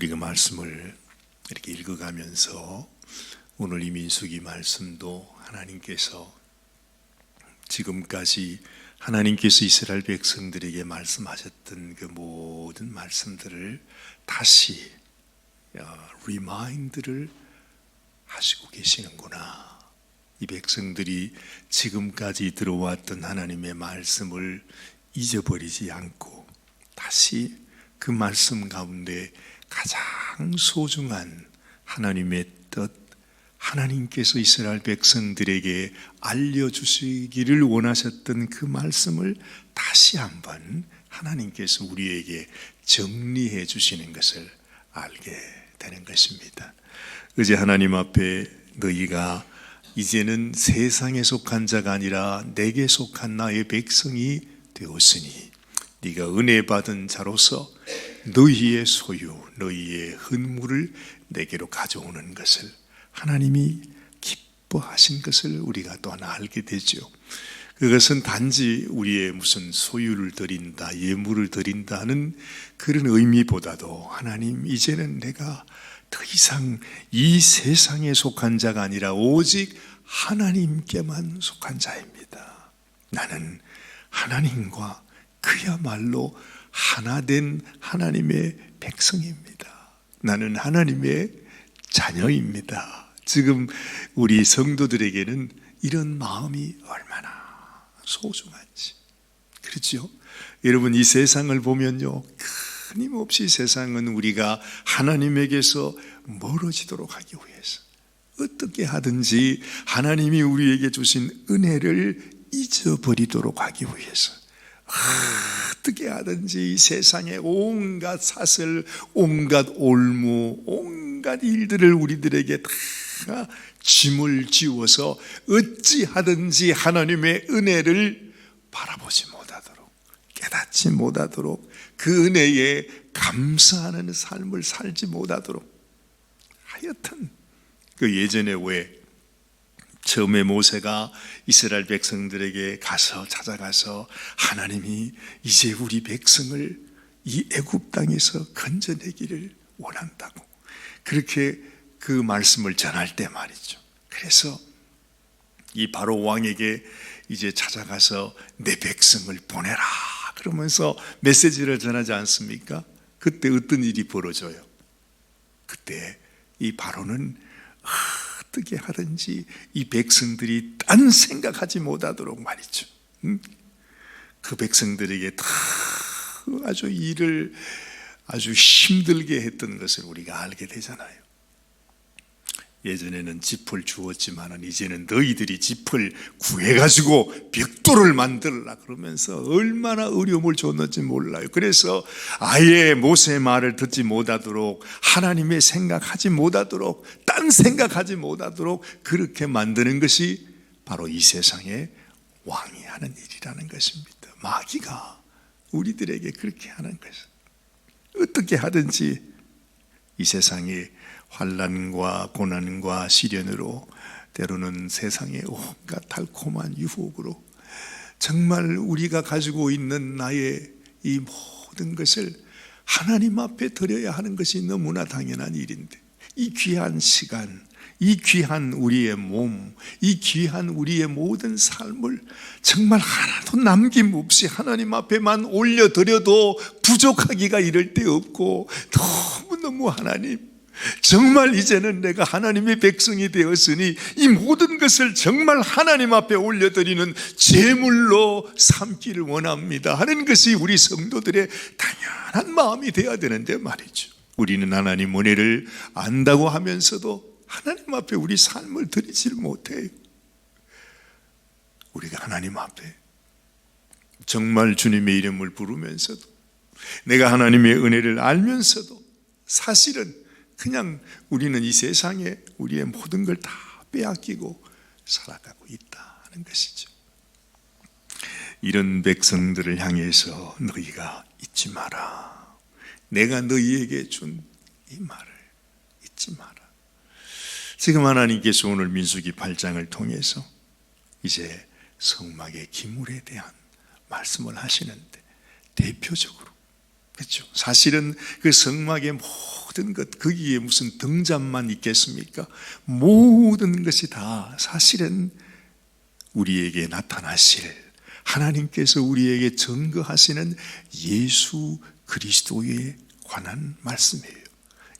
우리가 말씀을 이렇게 읽어가면서 오늘 이 민수기 말씀도 하나님께서 지금까지 하나님께서 이스라엘 백성들에게 말씀하셨던 그 모든 말씀들을 다시 리마인드를 하시고 계시는구나. 이 백성들이 지금까지 들어왔던 하나님의 말씀을 잊어버리지 않고 다시 그 말씀 가운데 가장 소중한 하나님의 뜻, 하나님께서 이스라엘 백성들에게 알려주시기를 원하셨던 그 말씀을 다시 한번 하나님께서 우리에게 정리해 주시는 것을 알게 되는 것입니다. 어제 하나님 앞에 너희가 이제는 세상에 속한 자가 아니라 내게 속한 나의 백성이 되었으니 네가 은혜 받은 자로서 너희의 소유, 너희의 헌물을 내게로 가져오는 것을 하나님이 기뻐하신 것을 우리가 또 하나 알게 되죠. 그것은 단지 우리의 무슨 소유를 드린다, 예물을 드린다 하는 그런 의미보다도 하나님, 이제는 내가 더 이상 이 세상에 속한 자가 아니라 오직 하나님께만 속한 자입니다. 나는 하나님과 그야말로 하나 된 하나님의 백성입니다. 나는 하나님의 자녀입니다. 지금 우리 성도들에게는 이런 마음이 얼마나 소중한지. 그렇죠? 여러분, 이 세상을 보면요, 끊임없이 세상은 우리가 하나님에게서 멀어지도록 하기 위해서 어떻게 하든지 하나님이 우리에게 주신 은혜를 잊어버리도록 하기 위해서 어떻게 하든지 이 세상의 온갖 사슬, 온갖 올무, 온갖 일들을 우리들에게 다 짐을 지워서 어찌하든지 하나님의 은혜를 바라보지 못하도록, 깨닫지 못하도록, 그 은혜에 감사하는 삶을 살지 못하도록. 하여튼 그 예전에 왜 처음에 모세가 이스라엘 백성들에게 찾아가서 하나님이 이제 우리 백성을 이 애굽 땅에서 건져내기를 원한다고 그렇게 그 말씀을 전할 때 말이죠. 그래서 이 바로 왕에게 이제 찾아가서 내 백성을 보내라 그러면서 메시지를 전하지 않습니까? 그때 어떤 일이 벌어져요? 그때 이 바로는 어떻게 하든지 이 백성들이 딴 생각하지 못하도록 말이죠. 그 백성들에게 다 아주 일을 아주 힘들게 했던 것을 우리가 알게 되잖아요. 예전에는 짚을 주었지만 이제는 너희들이 짚을 구해가지고 벽돌을 만들라 그러면서 얼마나 어려움을 줬는지 몰라요. 그래서 아예 모세의 말을 듣지 못하도록, 하나님의 생각하지 못하도록, 딴 생각하지 못하도록 그렇게 만드는 것이 바로 이 세상의 왕이 하는 일이라는 것입니다. 마귀가 우리들에게 그렇게 하는 것을 어떻게 하든지 이 세상에 환난과 고난과 시련으로, 때로는 세상의 온갖 달콤한 유혹으로 정말 우리가 가지고 있는 나의 이 모든 것을 하나님 앞에 드려야 하는 것이 너무나 당연한 일인데, 이 귀한 시간, 이 귀한 우리의 몸, 이 귀한 우리의 모든 삶을 정말 하나도 남김없이 하나님 앞에만 올려드려도 부족하기가 이를 데 없고, 너무너무 하나님, 정말 이제는 내가 하나님의 백성이 되었으니 이 모든 것을 정말 하나님 앞에 올려드리는 제물로 삼기를 원합니다 하는 것이 우리 성도들의 당연한 마음이 되어야 되는데 말이죠. 우리는 하나님 은혜를 안다고 하면서도 하나님 앞에 우리 삶을 드리질 못해요. 우리가 하나님 앞에 정말 주님의 이름을 부르면서도, 내가 하나님의 은혜를 알면서도 사실은 그냥 우리는 이 세상에 우리의 모든 걸 다 빼앗기고 살아가고 있다 하는 것이죠. 이런 백성들을 향해서 너희가 잊지 마라. 내가 너희에게 준 이 말을 잊지 마라. 지금 하나님께서 오늘 민수기 8장을 통해서 이제 성막의 기물에 대한 말씀을 하시는데, 대표적으로 그렇죠? 사실은 그 성막의 모든 것, 거기에 무슨 등잔만 있겠습니까? 모든 것이 다 사실은 우리에게 나타나실, 하나님께서 우리에게 증거하시는 예수 그리스도에 관한 말씀이에요.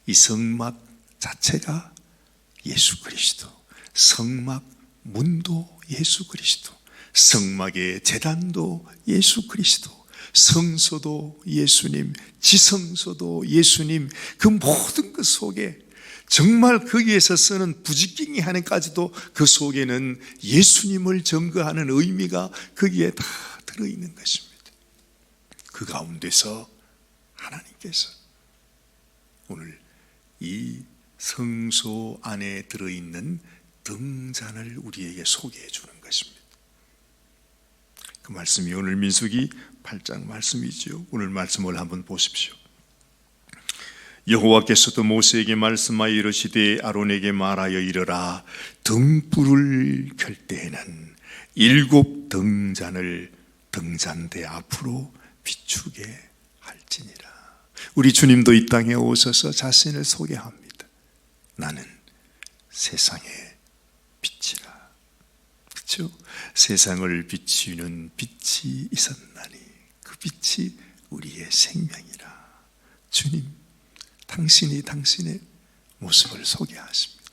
이 성막 자체가 예수 그리스도, 성막 문도 예수 그리스도, 성막의 제단도 예수 그리스도, 성소도 예수님, 지성소도 예수님, 그 모든 것 속에 정말 거기에서 쓰는 부지깽이 하나까지도 그 속에는 예수님을 증거하는 의미가 거기에 다 들어있는 것입니다. 그 가운데서 하나님께서 오늘 이 성소 안에 들어있는 등잔을 우리에게 소개해 주는 것입니다. 그 말씀이 오늘 민수기 8장 말씀이죠. 오늘 말씀을 한번 보십시오. 여호와께서도 모세에게 말씀하여 이르시되 아론에게 말하여 이르라. 등불을 켤 때에는 7 등잔을 등잔대 앞으로 비추게 할지니라. 우리 주님도 이 땅에 오셔서 자신을 소개합니다. 나는 세상의 빛이라. 그렇죠? 세상을 비추는 빛이 있었나니 그 빛이 우리의 생명이라. 주님, 당신이 당신의 모습을 소개하십니다.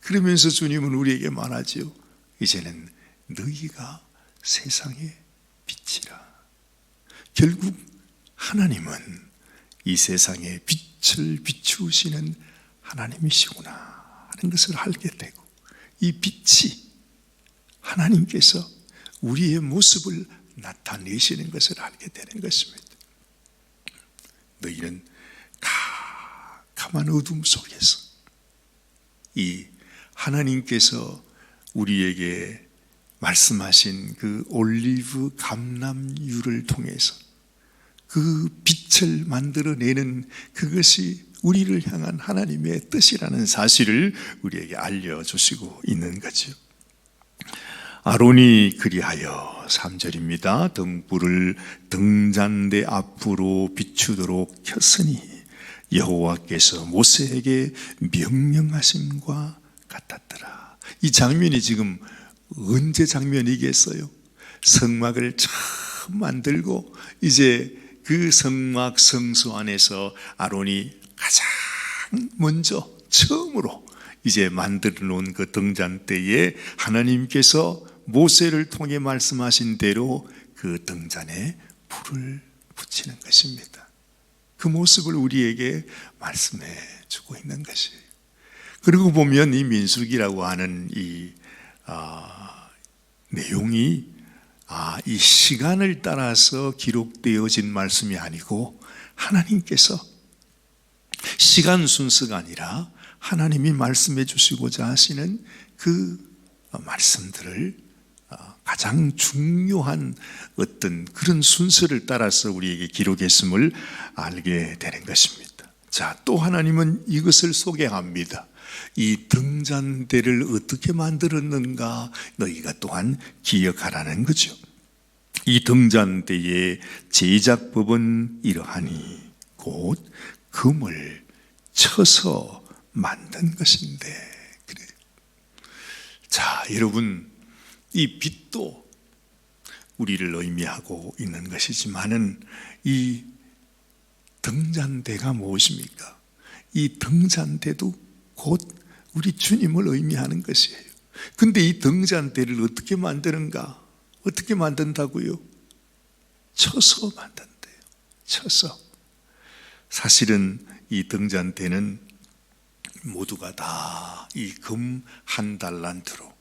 그러면서 주님은 우리에게 말하지요. 이제는 너희가 세상의 빛이라. 결국 하나님은 이 세상에 빛을 비추시는 하나님이시구나 하는 것을 알게 되고, 이 빛이 하나님께서 우리의 모습을 나타내시는 것을 알게 되는 것입니다. 너희는 캄캄한 어둠 속에서 이 하나님께서 우리에게 말씀하신 그 올리브 감람유를 통해서 그 빛을 만들어내는 그것이 우리를 향한 하나님의 뜻이라는 사실을 우리에게 알려주시고 있는 거죠. 아론이 그리하여 3절입니다. 등불을 등잔대 앞으로 비추도록 켰으니 여호와께서 모세에게 명령하심과 같았더라. 이 장면이 지금 언제 장면이겠어요? 성막을 처음 만들고 이제 그 성막 성소 안에서 아론이 가장 먼저 처음으로 이제 만들어 놓은 그 등잔대에 하나님께서 모세를 통해 말씀하신 대로 그 등잔에 불을 붙이는 것입니다. 그 모습을 우리에게 말씀해 주고 있는 것이에요. 그리고 보면 이 민수기라고 하는 이 내용이 이 시간을 따라서 기록되어진 말씀이 아니고 하나님께서 시간 순서가 아니라 하나님이 말씀해 주시고자 하시는 그 말씀들을 가장 중요한 어떤 그런 순서를 따라서 우리에게 기록했음을 알게 되는 것입니다. 자, 또 하나님은 이것을 소개합니다. 이 등잔대를 어떻게 만들었는가 너희가 또한 기억하라는 거죠. 이 등잔대의 제작법은 이러하니 곧 금을 쳐서 만든 것인데. 그래요. 자, 여러분, 이 빛도 우리를 의미하고 있는 것이지만은 이 등잔대가 무엇입니까? 이 등잔대도 곧 우리 주님을 의미하는 것이에요. 근데 이 등잔대를 어떻게 만드는가? 어떻게 만든다고요? 쳐서 만든대요. 쳐서. 사실은 이 등잔대는 모두가 다 이 금 1달란트로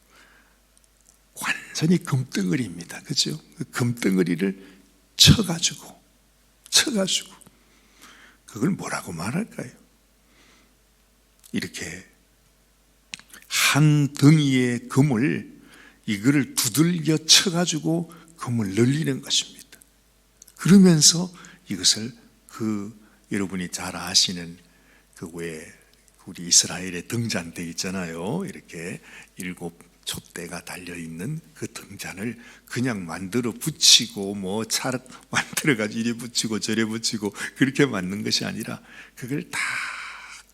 완전히 금덩어리입니다. 그죠? 그 금덩어리를 쳐가지고 그걸 뭐라고 말할까요? 이렇게 한 덩이의 금을 이거를 두들겨 쳐가지고 금을 늘리는 것입니다. 그러면서 이것을 여러분이 잘 아시는 그 외에 우리 이스라엘의 등잔대 있잖아요. 이렇게 7 촛대가 달려있는 그 등잔을 그냥 만들어 붙이고 차를 만들어가지고 이래 붙이고 저래 붙이고 그렇게 만든 것이 아니라 그걸 다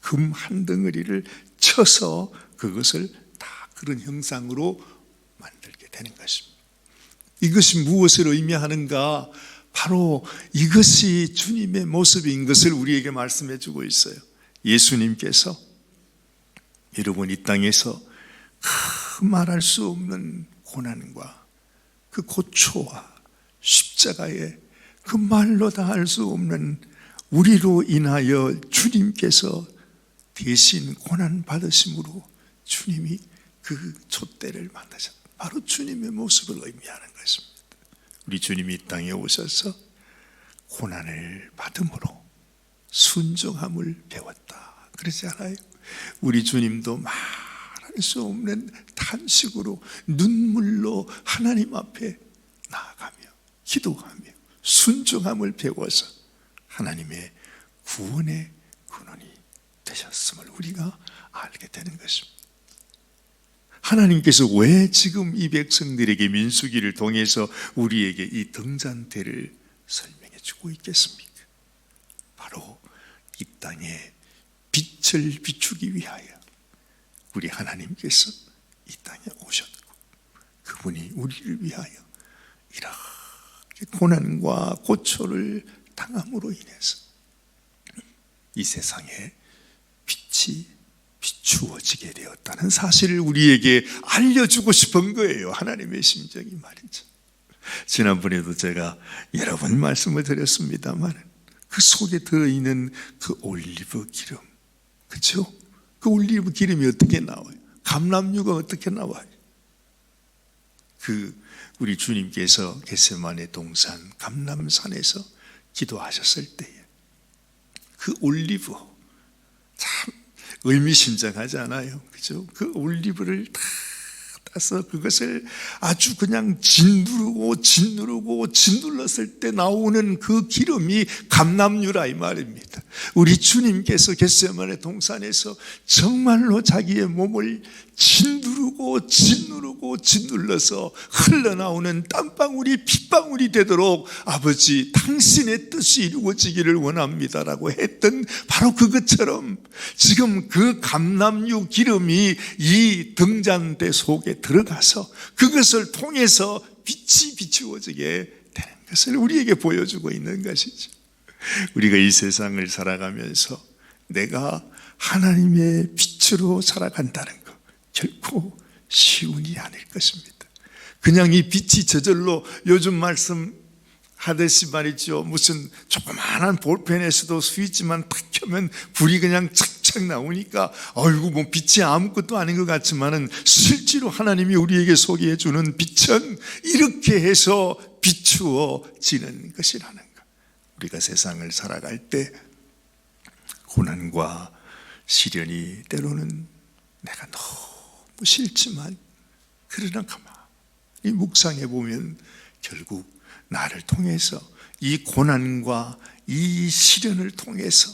금 한 덩어리를 쳐서 그것을 다 그런 형상으로 만들게 되는 것입니다. 이것이 무엇을 의미하는가? 바로 이것이 주님의 모습인 것을 우리에게 말씀해 주고 있어요. 예수님께서 여러분 이 땅에서 말할 수 없는 고난과 그 고초와 십자가의 그 말로 다 할 수 없는 우리로 인하여 주님께서 대신 고난 받으심으로 주님이 그 촛대를 만드셨다. 바로 주님의 모습을 의미하는 것입니다. 우리 주님이 이 땅에 오셔서 고난을 받음으로 순종함을 배웠다. 그러지 않아요? 우리 주님도 말할 수 없는 탄식으로 눈물로 하나님 앞에 나아가며 기도하며 순종함을 배워서 하나님의 구원의 근원이 되셨음을 우리가 알게 되는 것입니다. 하나님께서 왜 지금 이 백성들에게 민수기를 통해서 우리에게 이 등잔대를 설명해 주고 있겠습니까? 바로 이 땅에 빛을 비추기 위하여 우리 하나님께서 이 땅에 오셨고 그분이 우리를 위하여 이렇게 고난과 고초를 당함으로 인해서 이 세상에 빛이 비추어지게 되었다는 사실을 우리에게 알려주고 싶은 거예요. 하나님의 심정이 말이죠. 지난번에도 제가 여러 번 말씀을 드렸습니다만 그 속에 들어있는 그 올리브 기름, 그렇죠? 그 올리브 기름이 어떻게 나와요? 감람유가 어떻게 나와요? 우리 주님께서 겟세마네 동산 감람산에서 기도하셨을 때에 그 올리브 참 의미심장하지 않아요? 그죠? 그 올리브를 다 따서 그것을 아주 그냥 짓누르었을 때 나오는 그 기름이 감람유라 이 말입니다. 우리 주님께서 겟세마네 동산에서 정말로 자기의 몸을 짓눌러서 흘러나오는 땀방울이 핏방울이 되도록 아버지 당신의 뜻이 이루어지기를 원합니다라고 했던 바로 그것처럼 지금 그 감람유 기름이 이 등잔대 속에 들어가서 그것을 통해서 빛이 비추어지게 되는 것을 우리에게 보여주고 있는 것이죠. 우리가 이 세상을 살아가면서 내가 하나님의 빛으로 살아간다는 것 결코 쉬운 일이 아닐 것입니다. 그냥 이 빛이 저절로 요즘 말씀하듯이 말이죠. 무슨 조그마한 볼펜에서도 스위치만 탁 켜면 불이 그냥 착착 나오니까 아이고 뭐 빛이 아무것도 아닌 것 같지만은 실제로 하나님이 우리에게 소개해 주는 빛은 이렇게 해서 비추어지는 것이라는 것. 우리가 세상을 살아갈 때 고난과 시련이 때로는 내가 너무 싫지만 그러나 가만히 묵상해 보면 결국 나를 통해서 이 고난과 이 시련을 통해서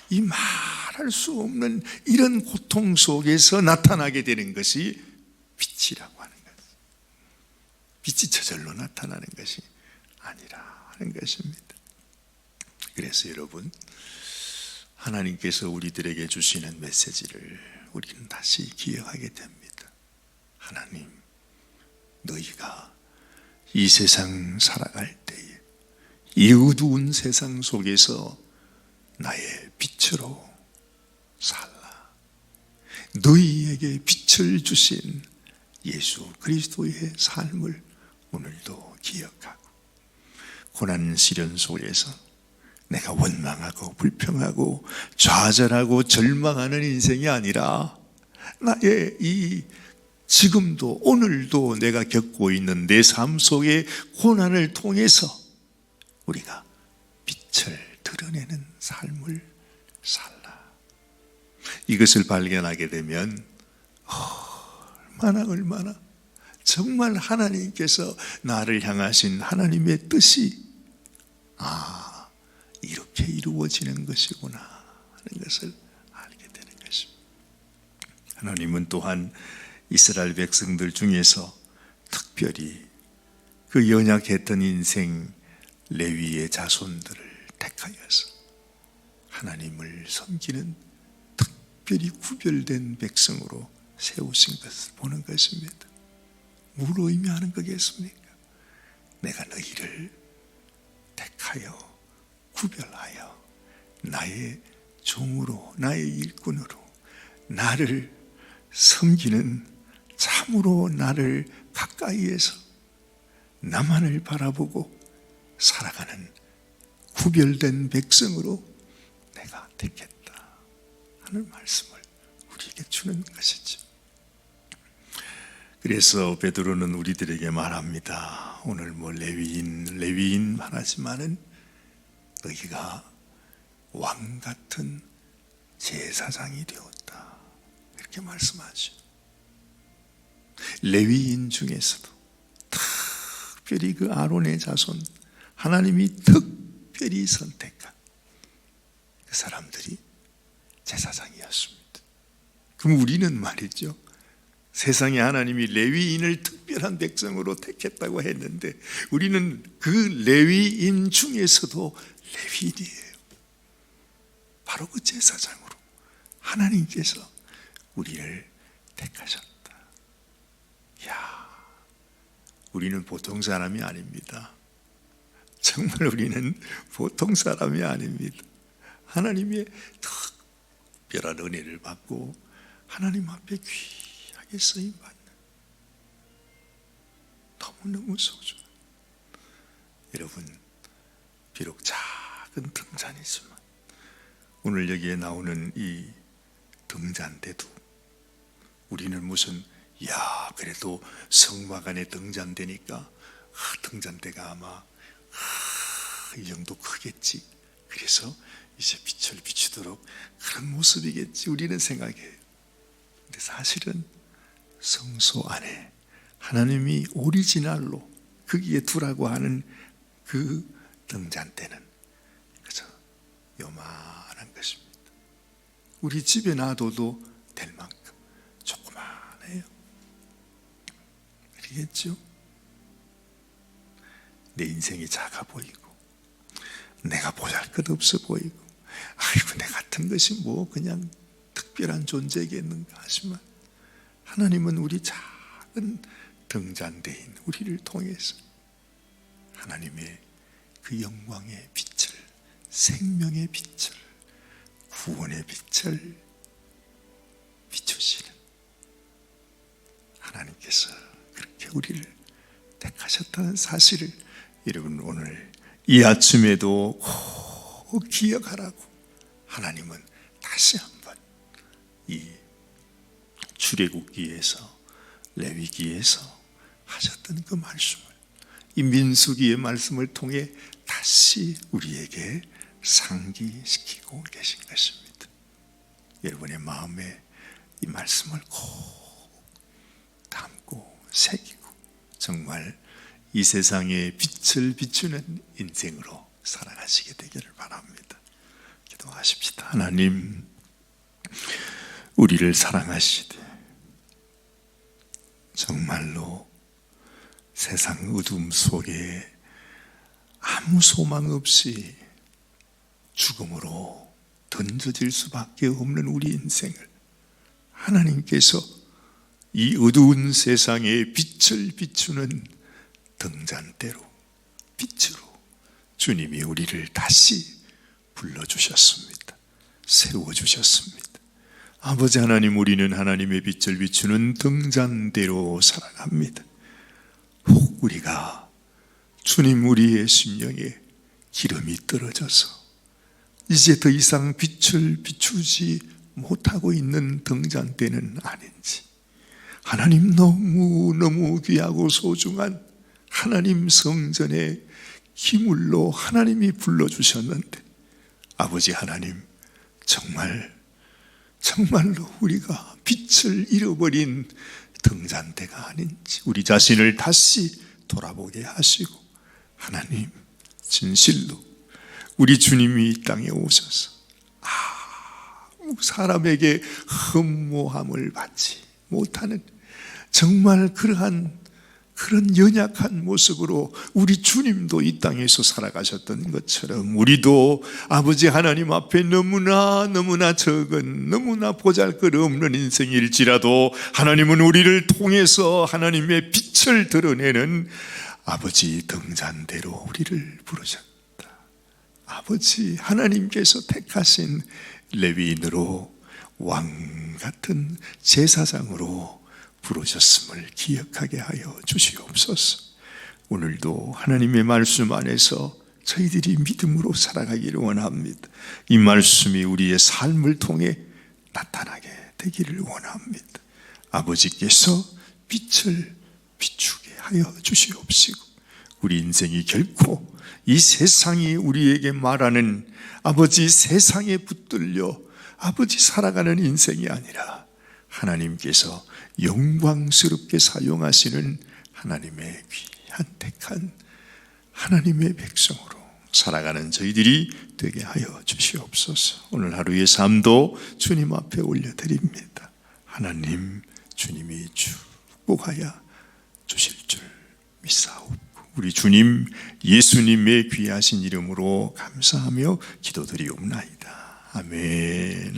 이 말할 수 없는 이런 고통 속에서 나타나게 되는 것이 빛이라고 하는 것. 빛이 저절로 나타나는 것이 아니라 하는 것입니다. 그래서 여러분 하나님께서 우리들에게 주시는 메시지를 우리는 다시 기억하게 됩니다. 하나님, 너희가 이 세상 살아갈 때에 이 어두운 세상 속에서 나의 빛으로 살라. 너희에게 빛을 주신 예수 그리스도의 삶을 오늘도 기억하고 고난 시련 속에서 내가 원망하고 불평하고 좌절하고 절망하는 인생이 아니라 나의 이 지금도 오늘도 내가 겪고 있는 내 삶 속의 고난을 통해서 우리가 빛을 드러내는 삶을 살라. 이것을 발견하게 되면 얼마나 정말 하나님께서 나를 향하신 하나님의 뜻이 이렇게 이루어지는 것이구나 하는 것을 알게 되는 것입니다. 하나님은 또한 이스라엘 백성들 중에서 특별히 그 연약했던 인생 레위의 자손들을 택하여서 하나님을 섬기는 특별히 구별된 백성으로 세우신 것을 보는 것입니다. 무엇을 의미하는 거겠습니까? 내가 너희를 택하여 구별하여 나의 종으로, 나의 일꾼으로 나를 섬기는, 참으로 나를 가까이에서 나만을 바라보고 살아가는 구별된 백성으로 내가 택했다 하는 말씀을 우리에게 주는 것이죠. 그래서 베드로는 우리들에게 말합니다. 오늘 레위인 말하지만은 너희가 왕 같은 제사장이 되었다, 이렇게 말씀하죠. 레위인 중에서도 특별히 그 아론의 자손, 하나님이 특별히 선택한 그 사람들이 제사장이었습니다. 그럼 우리는 말이죠, 세상에 하나님이 레위인을 특별한 백성으로 택했다고 했는데 우리는 그 레위인 중에서도 레위인이에요. 바로 그 제사장으로 하나님께서 우리를 택하셨다. 우리는 보통 사람이 아닙니다. 정말 우리는 보통 사람이 아닙니다. 하나님의 특별한 은혜를 받고 하나님 앞에 귀하게 쓰임받는 너무너무 소중한, 여러분, 비록 작은 등잔이지만 오늘 여기에 나오는 이 등잔대도 우리는 무슨 그래도 성막안에 등잔대니까 등잔대가 아마 이 정도 크겠지, 그래서 이제 빛을 비추도록 그런 모습이겠지 우리는 생각해요. 근데 사실은 성소 안에 하나님이 오리지널로 거기에 두라고 하는 그 등잔대는 그저 요만한 것입니다. 우리 집에 놔둬도 될 만큼 조그만해요. 그러겠죠? 내 인생이 작아 보이고 내가 보잘것없어 보이고 아이고 내 같은 것이 뭐 그냥 특별한 존재겠는가 하지만 하나님은 우리 작은 등잔대인 우리를 통해서 하나님의 그 영광의 빛을, 생명의 빛을, 구원의 빛을 비추시는 하나님께서 그렇게 우리를 택하셨다는 사실을 여러분 오늘 이 아침에도 꼭 기억하라고 하나님은 다시 한번 이 출애굽기에서 레위기에서 하셨던 그 말씀을 이 민수기의 말씀을 통해 다시 우리에게 상기시키고 계신 것입니다. 여러분의 마음에 이 말씀을 꼭 담고 새기고 정말 이 세상에 빛을 비추는 인생으로 살아가시게 되기를 바랍니다. 기도하십시다. 하나님, 우리를 사랑하시되 정말로 세상 어둠 속에 아무 소망 없이 죽음으로 던져질 수밖에 없는 우리 인생을 하나님께서 이 어두운 세상에 빛을 비추는 등잔대로, 빛으로 주님이 우리를 다시 불러주셨습니다. 세워주셨습니다. 아버지 하나님, 우리는 하나님의 빛을 비추는 등잔대로 살아갑니다. 혹 우리가 주님 우리의 심령에 기름이 떨어져서 이제 더 이상 빛을 비추지 못하고 있는 등잔대는 아닌지, 하나님 너무너무 귀하고 소중한 하나님 성전의 기물로 하나님이 불러주셨는데 아버지 하나님, 정말로 우리가 빛을 잃어버린 등잔대가 아닌지 우리 자신을 다시 돌아보게 하시고, 하나님 진실로 우리 주님이 이 땅에 오셔서 아무 사람에게 흠모함을 받지 못하는 정말 그런 연약한 모습으로 우리 주님도 이 땅에서 살아가셨던 것처럼 우리도 아버지 하나님 앞에 너무나 적은, 너무나 보잘것없는 인생일지라도 하나님은 우리를 통해서 하나님의 빛을 드러내는 아버지 등잔대로 우리를 부르셨다. 아버지 하나님께서 택하신 레위인으로 왕 같은 제사장으로 부르셨음을 기억하게 하여 주시옵소서. 오늘도 하나님의 말씀 안에서 저희들이 믿음으로 살아가기를 원합니다. 이 말씀이 우리의 삶을 통해 나타나게 되기를 원합니다. 아버지께서 빛을 비추게 하여 주시옵시고 우리 인생이 결코 이 세상이 우리에게 말하는 아버지 세상에 붙들려 아버지 살아가는 인생이 아니라 하나님께서 영광스럽게 사용하시는 하나님의 귀한 택한 하나님의 백성으로 살아가는 저희들이 되게 하여 주시옵소서. 오늘 하루의 삶도 주님 앞에 올려드립니다. 하나님 주님이 축복하여 주실 줄 믿사옵고 우리 주님 예수님의 귀하신 이름으로 감사하며 기도드리옵나이다. 아멘.